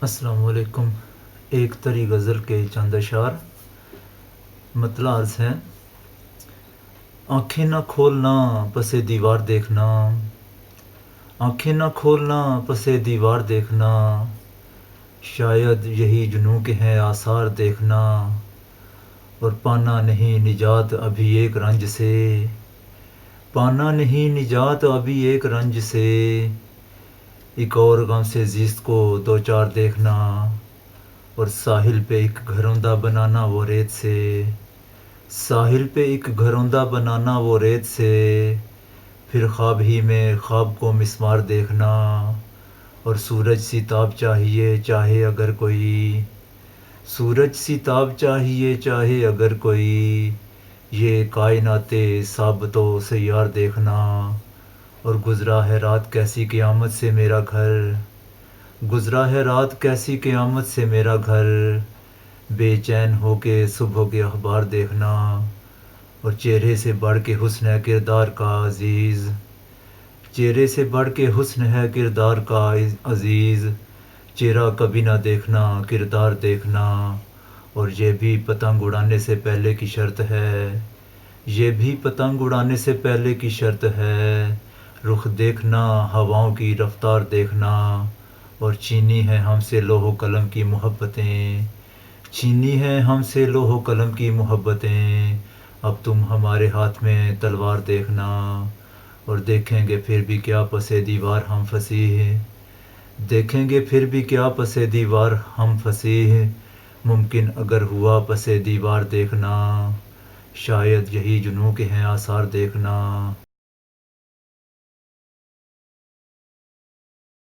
السلام علیکم۔ ایک طری غزل کے چند اشعار مطلع عرض ہے۔ آنکھیں نہ کھولنا پس دیوار دیکھنا، آنکھیں نہ کھولنا پس دیوار دیکھنا، شاید یہی جنوں کے ہیں آثار دیکھنا، اور پانا نہیں نجات ابھی ایک رنج سے، پانا نہیں نجات ابھی ایک رنج سے، ایک اور غم سے زیست کو دو چار دیکھنا، اور ساحل پہ ایک گھروندہ بنانا وہ ریت سے، ساحل پہ ایک گھروندہ بنانا وہ ریت سے، پھر خواب ہی میں خواب کو مسمار دیکھنا، اور سورج سی تاب چاہیے چاہے اگر کوئی، سورج سی تاب چاہیے چاہے اگر کوئی، یہ کائنات ثابت و سیار دیکھنا، اور گزرا ہے رات کیسی قیامت سے میرا گھر، گزرا ہے رات کیسی قیامت سے میرا گھر، بے چین ہو کے صبح کے اخبار دیکھنا، اور چہرے سے بڑھ کے حسن ہے کردار کا عزیز، چہرے سے بڑھ کے حسن ہے کردار کا عزیز، چہرہ کبھی نہ دیکھنا کردار دیکھنا، اور یہ بھی پتنگ اڑانے سے پہلے کی شرط ہے، یہ بھی پتنگ اڑانے سے پہلے کی شرط ہے، رخ دیکھنا ہواؤں کی رفتار دیکھنا، اور چینی ہے ہم سے لوح و قلم کی محبتیں، چینی ہے ہم سے لوح و قلم کی محبتیں، اب تم ہمارے ہاتھ میں تلوار دیکھنا، اور دیکھیں گے پھر بھی کیا پس دیوار ہم فصیح، دیکھیں گے پھر بھی کیا پس دیوار ہم فصیح، ممکن اگر ہوا پس دیوار دیکھنا، شاید یہی جنوں کے ہیں آثار دیکھنا۔